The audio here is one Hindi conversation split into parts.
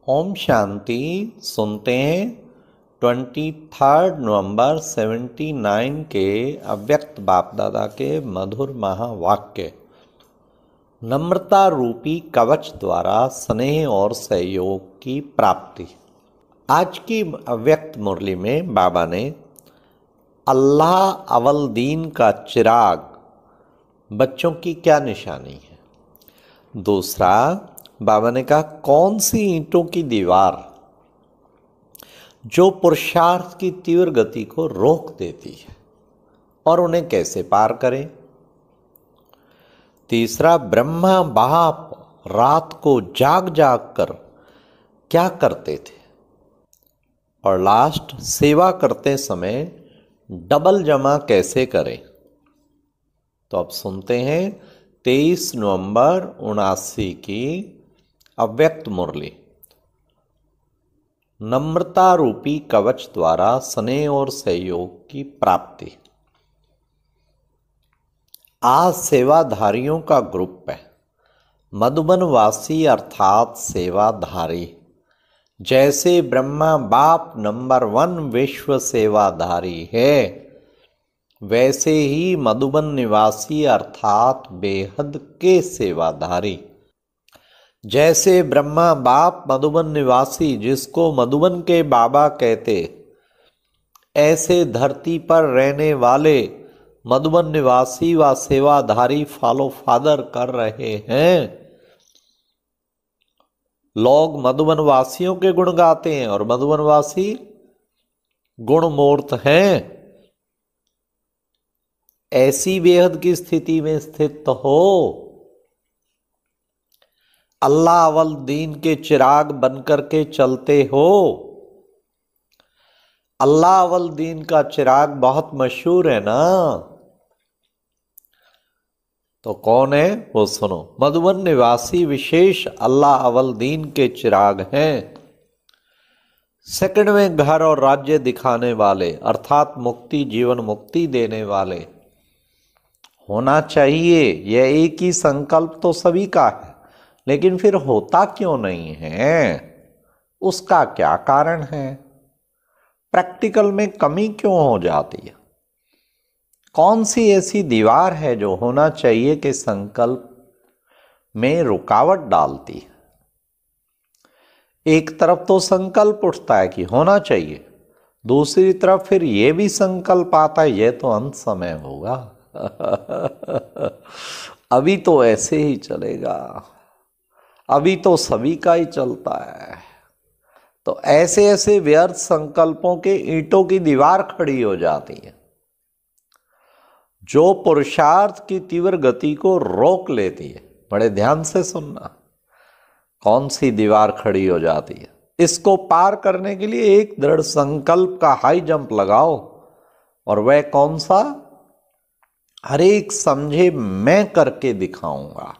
ओम शांति। सुनते हैं 23 नवंबर 79 के अव्यक्त बाप दादा के मधुर महावाक्य। नम्रता रूपी कवच द्वारा स्नेह और सहयोग की प्राप्ति। आज की अव्यक्त मुरली में बाबा ने अल्लाह अवल दीन का चिराग बच्चों की क्या निशानी है। दूसरा, बाबा ने कहा कौन सी ईंटों की दीवार जो पुरुषार्थ की तीव्र गति को रोक देती है और उन्हें कैसे पार करें। तीसरा, ब्रह्मा बाप रात को जाग जाग कर क्या करते थे। और लास्ट, सेवा करते समय डबल जमा कैसे करें। तो अब सुनते हैं 23 नवंबर 79 की अव्यक्त मुरली। नम्रता रूपी कवच द्वारा स्नेह और सहयोग की प्राप्ति। आज सेवाधारियों का ग्रुप है। मधुबन वासी अर्थात सेवाधारी। जैसे ब्रह्मा बाप नंबर 1 विश्व सेवाधारी है, वैसे ही मधुबन निवासी अर्थात बेहद के सेवाधारी। जैसे ब्रह्मा बाप मधुबन निवासी, जिसको मधुबन के बाबा कहते, ऐसे धरती पर रहने वाले मधुबन निवासी व सेवाधारी फॉलो फादर कर रहे हैं। लोग मधुबन वासियों के गुण गाते हैं और मधुबन वासी गुणमूर्त हैं। ऐसी बेहद की स्थिति में स्थित हो, अल्लाह अवल दीन के चिराग बनकर के चलते हो। अल्लाह अवल दीन का चिराग बहुत मशहूर है ना। तो कौन है वो सुनो। मधुबन निवासी विशेष अल्लाह अवल दीन के चिराग हैं। सेकंड में घर और राज्य दिखाने वाले अर्थात मुक्ति, जीवन मुक्ति देने वाले होना चाहिए। यह एक ही संकल्प तो सभी का है, लेकिन फिर होता क्यों नहीं है, उसका क्या कारण है। प्रैक्टिकल में कमी क्यों हो जाती है। कौन सी ऐसी दीवार है जो होना चाहिए कि संकल्प में रुकावट डालती है। एक तरफ तो संकल्प उठता है कि होना चाहिए, दूसरी तरफ फिर यह भी संकल्प आता है यह तो अंत समय होगा। अभी तो ऐसे ही चलेगा, अभी तो सभी का ही चलता है। तो ऐसे ऐसे व्यर्थ संकल्पों के ईंटों की दीवार खड़ी हो जाती है जो पुरुषार्थ की तीव्र गति को रोक लेती है। बड़े ध्यान से सुनना, कौन सी दीवार खड़ी हो जाती है। इसको पार करने के लिए एक दृढ़ संकल्प का हाई जंप लगाओ। और वह कौन सा? हर एक समझे मैं करके दिखाऊंगा,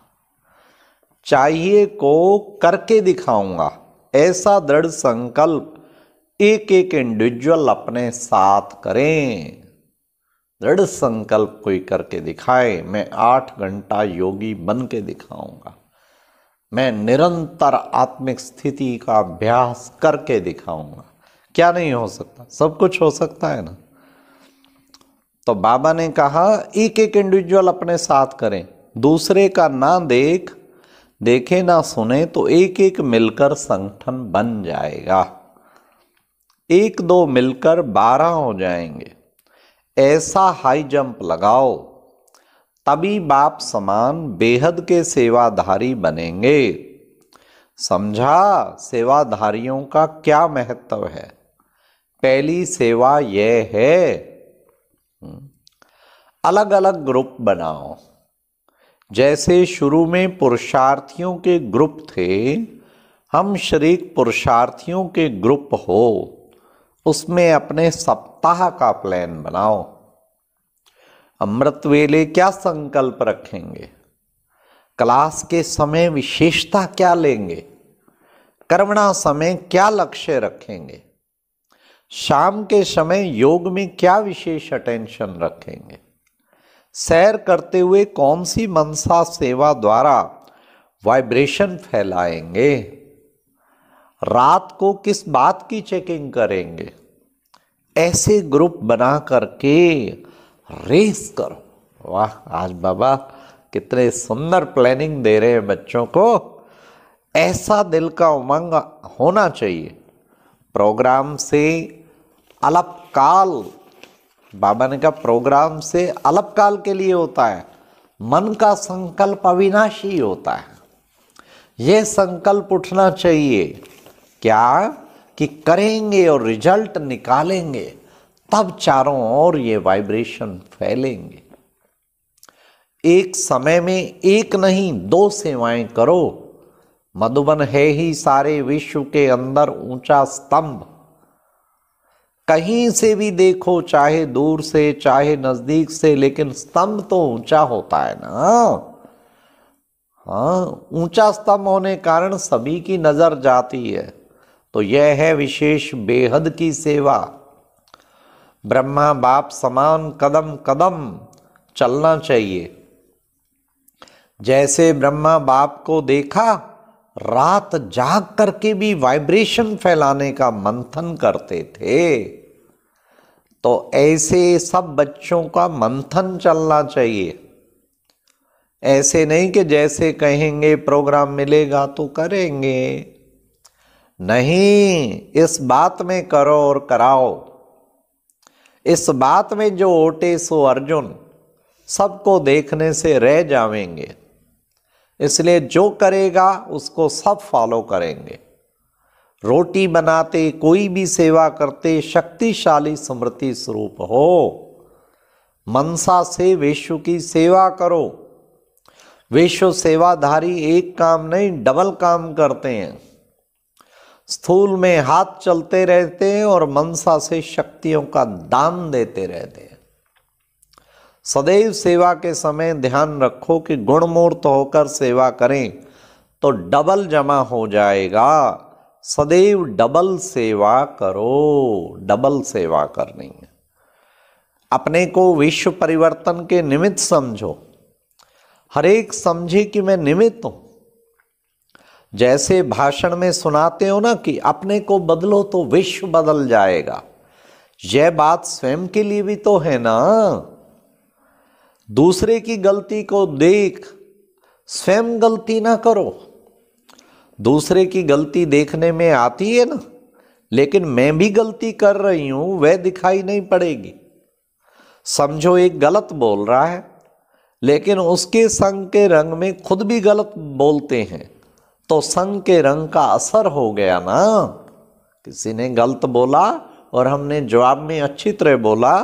चाहिए को करके दिखाऊंगा। ऐसा दृढ़ संकल्प एक एक इंडिविजुअल अपने साथ करें। दृढ़ संकल्प कोई करके दिखाए, मैं 8 घंटा योगी बन के दिखाऊंगा, मैं निरंतर आत्मिक स्थिति का अभ्यास करके दिखाऊंगा। क्या नहीं हो सकता? सब कुछ हो सकता है ना। तो बाबा ने कहा एक एक इंडिविजुअल अपने साथ करें, दूसरे का ना देखे ना सुने तो एक एक मिलकर संगठन बन जाएगा। 1-2 मिलकर 12 हो जाएंगे। ऐसा हाई जंप लगाओ, तभी बाप समान बेहद के सेवाधारी बनेंगे। समझा सेवाधारियों का क्या महत्व है। पहली सेवा यह है, अलग अलग ग्रुप बनाओ। जैसे शुरू में पुरुषार्थियों के ग्रुप थे, हम शरीक पुरुषार्थियों के ग्रुप हो, उसमें अपने सप्ताह का प्लान बनाओ। अमृत वेले क्या संकल्प रखेंगे, क्लास के समय विशेषता क्या लेंगे, कर्मणा समय क्या लक्ष्य रखेंगे, शाम के समय योग में क्या विशेष अटेंशन रखेंगे, सैर करते हुए कौन सी मनसा सेवा द्वारा वाइब्रेशन फैलाएंगे। रात को किस बात की चेकिंग करेंगे, ऐसे ग्रुप बना करके रेस करो। वाह, आज बाबा कितने सुंदर प्लानिंग दे रहे हैं बच्चों को। ऐसा दिल का उमंग होना चाहिए। प्रोग्राम से अल्पकाल, बाबा ने कहा प्रोग्राम से अल्पकाल के लिए होता है, मन का संकल्प अविनाशी होता है। यह संकल्प उठना चाहिए क्या कि करेंगे और रिजल्ट निकालेंगे, तब चारों ओर ये वाइब्रेशन फैलेंगे। एक समय में एक नहीं 2 सेवाएं करो। मधुबन है ही सारे विश्व के अंदर ऊंचा स्तंभ। कहीं से भी देखो, चाहे दूर से चाहे नजदीक से, लेकिन स्तंभ तो ऊंचा होता है ना। हाँ, ऊंचा स्तंभ होने कारण सभी की नजर जाती है। तो यह है विशेष बेहद की सेवा। ब्रह्मा बाप समान कदम कदम चलना चाहिए। जैसे ब्रह्मा बाप को देखा, रात जाग करके भी वाइब्रेशन फैलाने का मंथन करते थे, तो ऐसे सब बच्चों का मंथन चलना चाहिए। ऐसे नहीं कि जैसे कहेंगे प्रोग्राम मिलेगा तो करेंगे, नहीं, इस बात में करो और कराओ। इस बात में जो ओटे सो अर्जुन, सबको देखने से रह जावेंगे। इसलिए जो करेगा उसको सब फॉलो करेंगे। रोटी बनाते, कोई भी सेवा करते, शक्तिशाली स्मृति स्वरूप हो। मनसा से विश्व की सेवा करो। विश्व सेवाधारी एक काम नहीं, डबल काम करते हैं। स्थूल में हाथ चलते रहते हैं और मनसा से शक्तियों का दान देते रहते हैं। सदैव सेवा के समय ध्यान रखो कि गुणमूर्त होकर सेवा करें तो डबल जमा हो जाएगा। सदैव डबल सेवा करो, डबल सेवा करनी है। अपने को विश्व परिवर्तन के निमित्त समझो। हर एक समझे कि मैं निमित्त हूं। जैसे भाषण में सुनाते हो ना कि अपने को बदलो तो विश्व बदल जाएगा, यह बात स्वयं के लिए भी तो है ना। दूसरे की गलती को देख, स्वयं गलती ना करो। दूसरे की गलती देखने में आती है ना, लेकिन मैं भी गलती कर रही हूं वह दिखाई नहीं पड़ेगी। समझो एक गलत बोल रहा है, लेकिन उसके संग के रंग में खुद भी गलत बोलते हैं, तो संग के रंग का असर हो गया ना। किसी ने गलत बोला और हमने जवाब में अच्छी तरह बोला,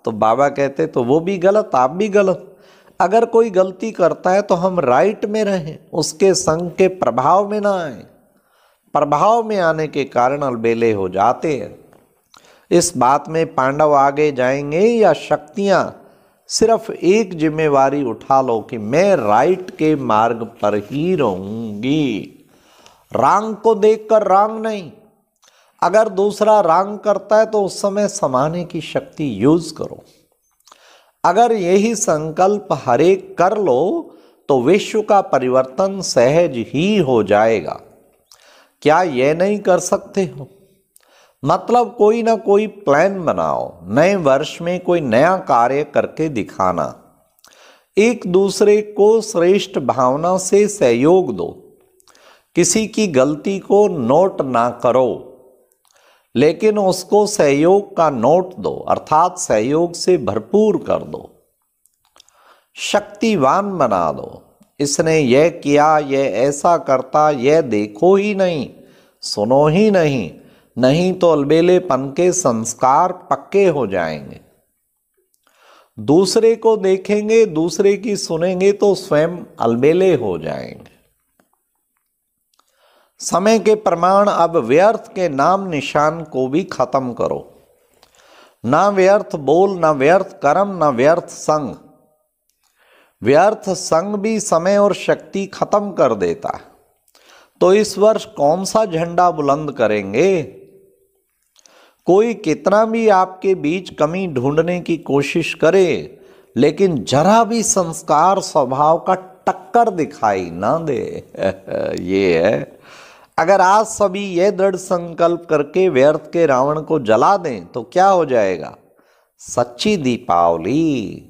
तो बाबा कहते तो वो भी गलत, आप भी गलत। अगर कोई गलती करता है तो हम राइट में रहें, उसके संग के प्रभाव में ना आए। प्रभाव में आने के कारण अलबेले हो जाते हैं। इस बात में पांडव आगे जाएंगे या शक्तियां? सिर्फ एक जिम्मेवारी उठा लो कि मैं राइट के मार्ग पर ही रहूंगी। रांग को देखकर रांग नहीं। अगर दूसरा रांग करता है तो उस समय समाने की शक्ति यूज करो। अगर यही संकल्प हर एक कर लो तो विश्व का परिवर्तन सहज ही हो जाएगा। क्या यह नहीं कर सकते हो? मतलब कोई ना कोई प्लान बनाओ, नए वर्ष में कोई नया कार्य करके दिखाना। एक दूसरे को श्रेष्ठ भावना से सहयोग दो। किसी की गलती को नोट ना करो, लेकिन उसको सहयोग का नोट दो, अर्थात सहयोग से भरपूर कर दो। शक्तिवान बना दो। इसने यह किया, यह ऐसा करता, यह देखो ही नहीं, सुनो ही नहीं, नहीं तो अलबेलेपन के संस्कार पक्के हो जाएंगे। दूसरे को देखेंगे, दूसरे की सुनेंगे तो स्वयं अलबेले हो जाएंगे। समय के प्रमाण अब व्यर्थ के नाम निशान को भी खत्म करो। ना व्यर्थ बोल, ना व्यर्थ कर्म, ना व्यर्थ संग। व्यर्थ संग भी समय और शक्ति खत्म कर देता है। तो इस वर्ष कौन सा झंडा बुलंद करेंगे? कोई कितना भी आपके बीच कमी ढूंढने की कोशिश करे, लेकिन जरा भी संस्कार स्वभाव का टक्कर दिखाई ना दे। ये है। अगर आज सभी ये दृढ़ संकल्प करके व्यर्थ के रावण को जला दें तो क्या हो जाएगा? सच्ची दीपावली।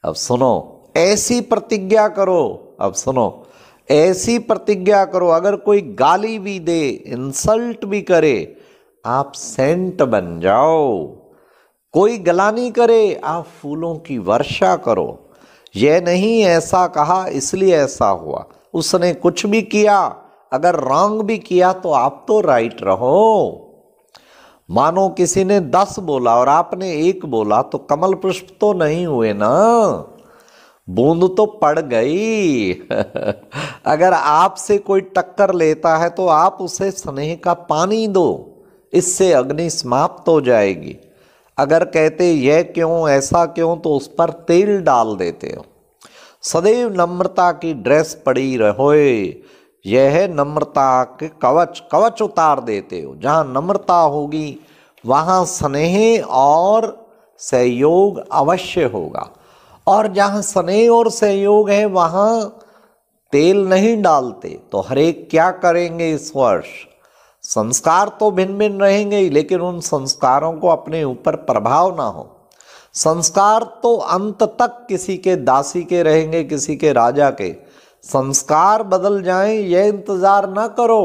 अब सुनो, ऐसी प्रतिज्ञा करो। अब सुनो, ऐसी प्रतिज्ञा करो, अगर कोई गाली भी दे, इंसल्ट भी करे, आप सेंट बन जाओ। कोई गलानी करे, आप फूलों की वर्षा करो। यह नहीं ऐसा कहा इसलिए ऐसा हुआ, उसने कुछ भी किया, अगर रॉन्ग भी किया तो आप तो राइट रहो। मानो किसी ने 10 बोला और आपने 1 बोला तो कमल पुष्प तो नहीं हुए ना, बूंद तो पड़ गई। अगर आपसे कोई टक्कर लेता है तो आप उसे स्नेह का पानी दो, इससे अग्नि समाप्त हो जाएगी। अगर कहते यह क्यों ऐसा क्यों तो उस पर तेल डाल देते हो। सदैव नम्रता की ड्रेस पड़ी रहोए, यह है नम्रता के कवच, कवच उतार देते हो। जहाँ नम्रता होगी वहाँ स्नेह और सहयोग अवश्य होगा, और जहाँ स्नेह और सहयोग है वहाँ तेल नहीं डालते। तो हरेक क्या करेंगे इस वर्ष? संस्कार तो भिन्न भिन्न रहेंगे ही, लेकिन उन संस्कारों को अपने ऊपर प्रभाव ना हो। संस्कार तो अंत तक किसी के दासी के रहेंगे, किसी के राजा के। संस्कार बदल जाएं यह इंतजार ना करो,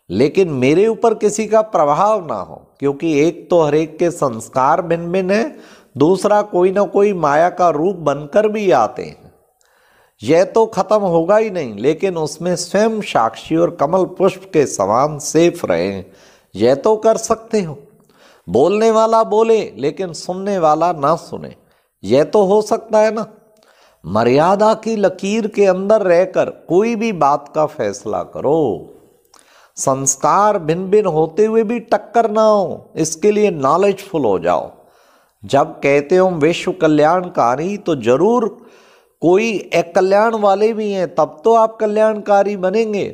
लेकिन मेरे ऊपर किसी का प्रभाव ना हो, क्योंकि एक तो हरेक के संस्कार भिन्न भिन्न है, दूसरा कोई ना कोई माया का रूप बनकर भी आते हैं। यह तो खत्म होगा ही नहीं, लेकिन उसमें स्वयं साक्षी और कमल पुष्प के समान सेफ रहें, यह तो कर सकते हो। बोलने वाला बोले लेकिन सुनने वाला ना सुने, यह तो हो सकता है ना। मर्यादा की लकीर के अंदर रहकर कोई भी बात का फैसला करो। संस्कार भिन्न भिन्न होते हुए भी टक्कर ना हो, इसके लिए नॉलेजफुल हो जाओ। जब कहते हो विश्व कल्याणकारी तो जरूर कोई अकल्याण वाले भी हैं, तब तो आप कल्याणकारी बनेंगे।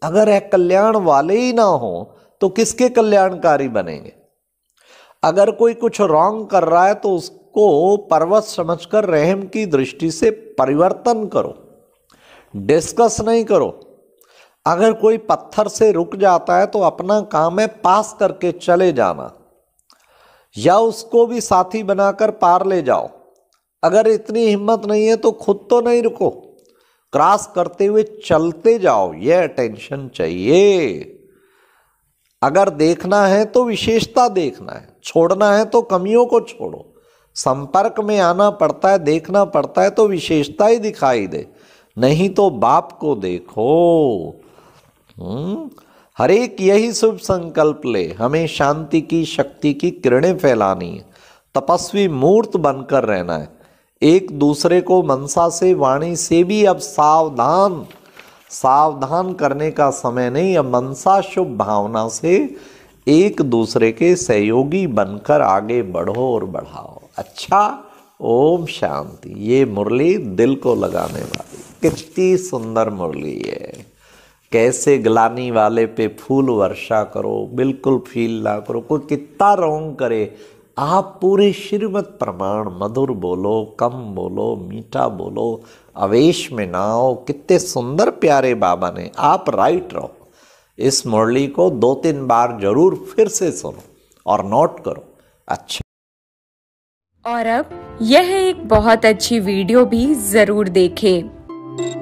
अगर अकल्याण वाले ही ना हो तो किसके कल्याणकारी बनेंगे? अगर कोई कुछ रॉन्ग कर रहा है तो उसको पर्वत समझकर रहम की दृष्टि से परिवर्तन करो, डिस्कस नहीं करो। अगर कोई पत्थर से रुक जाता है तो अपना काम है पास करके चले जाना, या उसको भी साथी बनाकर पार ले जाओ। अगर इतनी हिम्मत नहीं है तो खुद तो नहीं रुको, क्रॉस करते हुए चलते जाओ, यह अटेंशन चाहिए। अगर देखना है तो विशेषता देखना है, छोड़ना है तो कमियों को छोड़ो। संपर्क में आना पड़ता है, देखना पड़ता है तो विशेषता ही दिखाई दे, नहीं तो बाप को देखो। हर एक यही शुभ संकल्प ले, हमें शांति की शक्ति की किरणें फैलानी है, तपस्वी मूर्त बनकर रहना है। एक दूसरे को मनसा से वाणी से भी अब सावधान सावधान करने का समय नहीं। अब मनसा शुभ भावना से एक दूसरे के सहयोगी बनकर आगे बढ़ो और बढ़ाओ। अच्छा, ओम शांति। ये मुरली दिल को लगाने वाली, कितनी सुंदर मुरली है। कैसे ग्लानी वाले पे फूल वर्षा करो, बिल्कुल फील ना करो, कोई कितना रॉन्ग करे, आप पूरे श्रीमत प्रमाण मधुर बोलो, कम बोलो, मीठा बोलो, आवेश में ना आओ। कितने सुंदर प्यारे बाबा ने, आप राइट रहो। इस मुरली को 2-3 बार जरूर फिर से सुनो और नोट करो। अच्छा, और अब यह एक बहुत अच्छी वीडियो भी जरूर देखें।